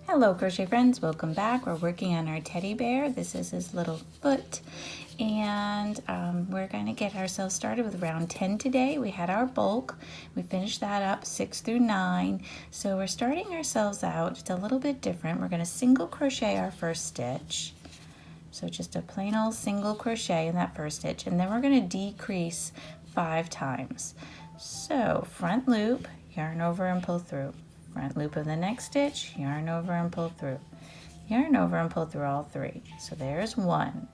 Hello crochet friends, welcome back. We're working on our teddy bear. This is his little foot, and we're going to get ourselves started with round 10 today. We had our bulk. We finished that up 6 through 9. So we're starting ourselves out just a little bit different. We're going to single crochet our first stitch. So just a plain old single crochet in that first stitch, and then we're going to decrease 5 times. So front loop, yarn over and pull through. Front loop of the next stitch, yarn over and pull through. Yarn over and pull through all 3. So there's 1.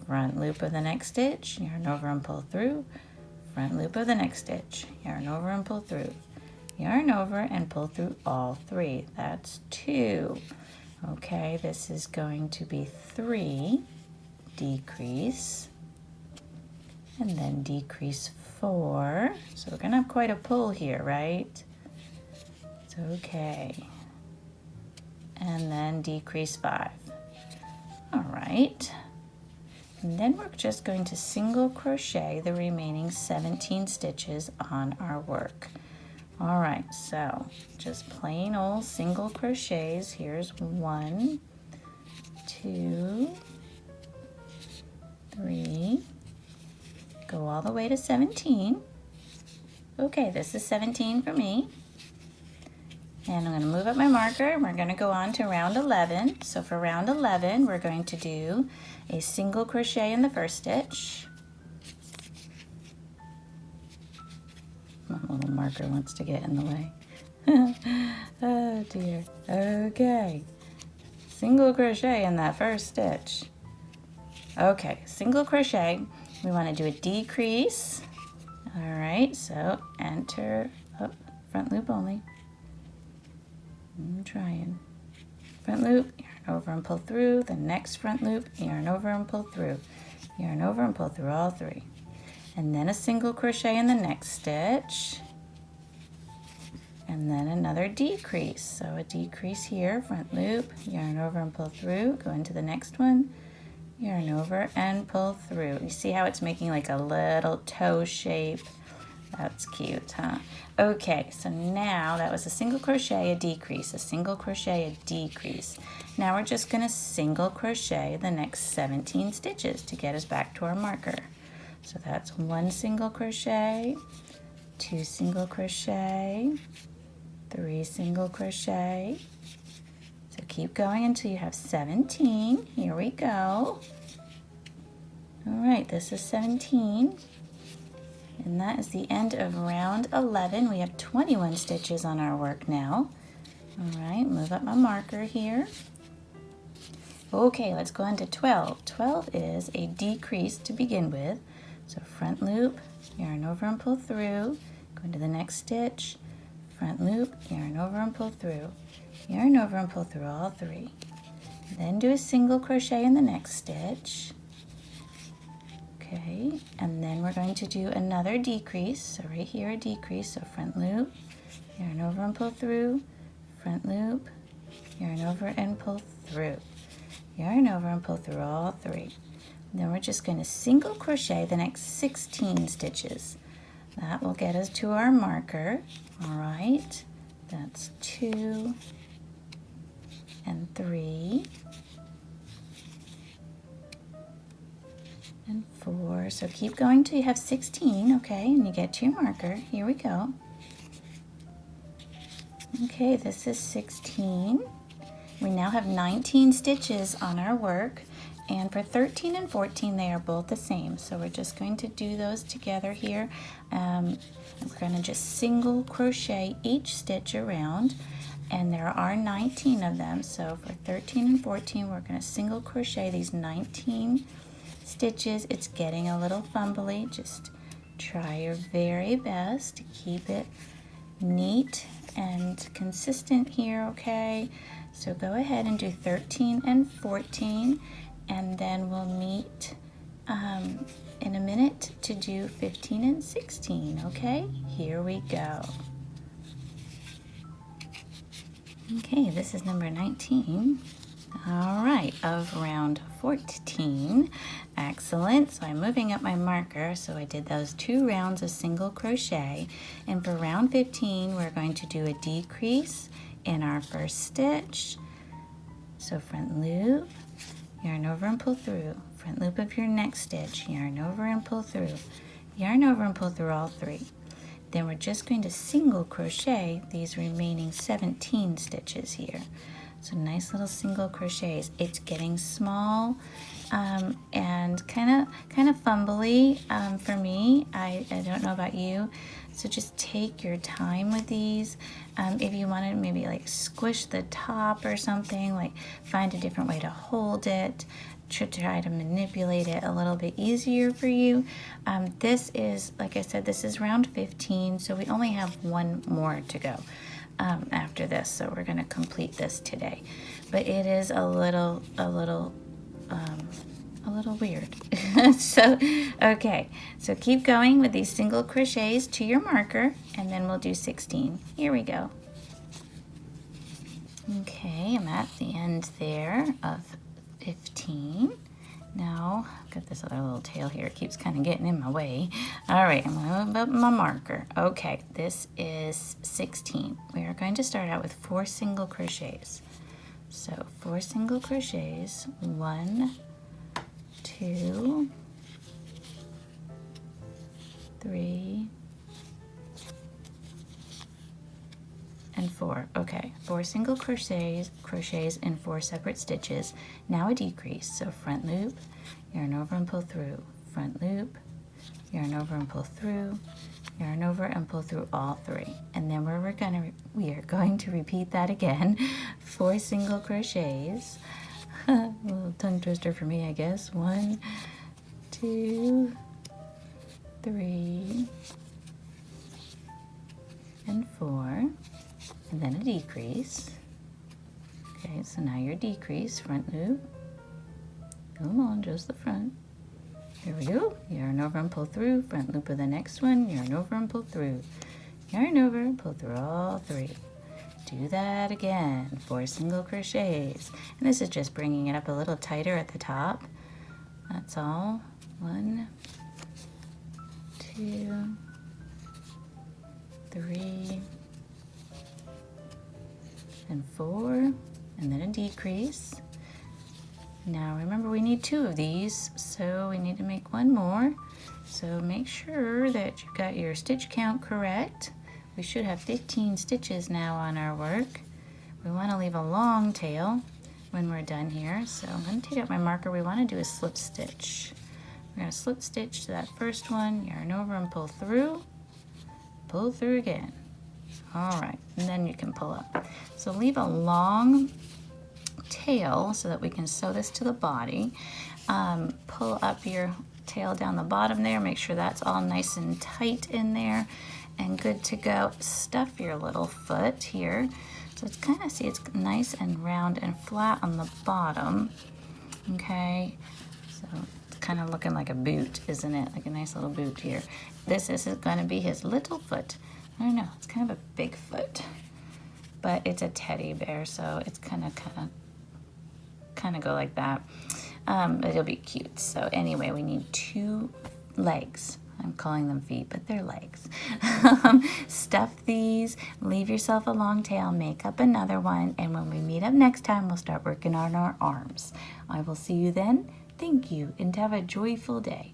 Front loop of the next stitch, yarn over and pull through. Front loop of the next stitch, yarn over and pull through. Yarn over and pull through all 3. That's 2. Okay, this is going to be 3, decrease, and then decrease 4. So we're going to have quite a pull here, right? Okay, and then decrease 5. All right, and then we're just going to single crochet the remaining 17 stitches on our work. All right, so just plain old single crochets. Here's 1, 2, 3, go all the way to 17. Okay, this is 17 for me. And I'm going to move up my marker, and we're going to go on to round 11. So for round 11, we're going to do a single crochet in the first stitch. My little marker wants to get in the way. Oh dear. Okay. Single crochet in that first stitch. Okay, single crochet. We want to do a decrease. All right, so enter, front loop only. I'm trying. Front loop, yarn over and pull through. The next front loop, yarn over and pull through. Yarn over and pull through all 3. And then a single crochet in the next stitch. And then another decrease. So a decrease here, front loop, yarn over and pull through. Go into the next one, yarn over and pull through. You see how it's making like a little toe shape? That's cute, huh? Okay, so now that was a single crochet, a decrease, a single crochet, a decrease. Now we're just going to single crochet the next 17 stitches to get us back to our marker. So that's 1 single crochet, 2 single crochet, 3 single crochet. So keep going until you have 17. Here we go. All right, this is 17. And that is the end of round 11. We have 21 stitches on our work now. All right, move up my marker here. Okay, let's go on to 12. 12 is a decrease to begin with. So front loop, yarn over and pull through. Go into the next stitch. Front loop, yarn over and pull through. Yarn over and pull through all 3. Then do a single crochet in the next stitch. Okay, and then we're going to do another decrease. So right here, a decrease. So front loop, yarn over and pull through, front loop, yarn over and pull through, yarn over and pull through all 3. And then we're just going to single crochet the next 16 stitches. That will get us to our marker. All right, that's 2 and 3. And 4. So keep going till you have 16, okay, and you get to your marker. Here we go. Okay, this is 16. We now have 19 stitches on our work, and for 13 and 14 they are both the same. So we're just going to do those together here. We're going to just single crochet each stitch around, and there are 19 of them. So for 13 and 14 we're going to single crochet these 19 stitches. It's getting a little fumbly. Just try your very best to keep it neat and consistent here, okay? So go ahead and do 13 and 14, and then we'll meet in a minute to do 15 and 16, okay? Here we go. Okay, this is number 19. All right, of round 14. Excellent. So I'm moving up my marker. So I did those 2 rounds of single crochet. And for round 15, we're going to do a decrease in our first stitch, So front loop, yarn over and pull through, front loop of your next stitch, yarn over and pull through, yarn over and pull through all 3. Then we're just going to single crochet these remaining 17 stitches here. So nice little single crochets. It's getting small and kind of fumbly for me. I don't know about you. So just take your time with these. If you want to maybe like squish the top or something, like find a different way to hold it, to try to manipulate it a little bit easier for you. This is, like I said, this is round 15, so we only have one more to go after this, so we're going to complete this today. But it is a little weird. So, okay, so keep going with these single crochets to your marker, and then we'll do 16. Here we go. Okay, I'm at the end there of 15. Now, I've got this other little tail here. It keeps kind of getting in my way. All right, I'm going to move up my marker. Okay, this is 16. We are going to start out with 4 single crochets. So 4 single crochets, 1, 2, 3, and 4. Okay, 4 single crochets in 4 separate stitches. Now a decrease. So front loop, yarn over and pull through, front loop, yarn over and pull through, yarn over and pull through all 3. And then we are going to repeat that again. 4 single crochets. A little tongue twister for me, I guess. 1, 2, 3, and 4. And then a decrease. Okay, so now your decrease, front loop. Come on, just the front. Here we go. Yarn over and pull through, front loop of the next one, yarn over and pull through. Yarn over and pull through all 3. Do that again, 4 single crochets. And this is just bringing it up a little tighter at the top. That's all. 1, 2, 3, and 4, and then a decrease. Now remember, we need 2 of these, so we need to make 1 more. So make sure that you've got your stitch count correct. We should have 15 stitches now on our work. We want to leave a long tail when we're done here. So I'm going to take out my marker. We want to do a slip stitch. We're going to slip stitch to that first one, yarn over and pull through again. All right, and then you can pull up. So leave a long tail so that we can sew this to the body. Pull up your tail down the bottom there. Make sure that's all nice and tight in there and good to go. Stuff your little foot here. So it's kind of, see, it's nice and round and flat on the bottom. Okay, so it's kind of looking like a boot, isn't it? Like a nice little boot here. This is going to be his little foot. I don't know, it's kind of a big foot, but it's a teddy bear, so it's kind of go like that. It'll be cute. So anyway, we need 2 legs. I'm calling them feet, but they're legs. Stuff these, leave yourself a long tail, make up another one, and when we meet up next time, we'll start working on our arms. I will see you then. Thank you, and have a joyful day.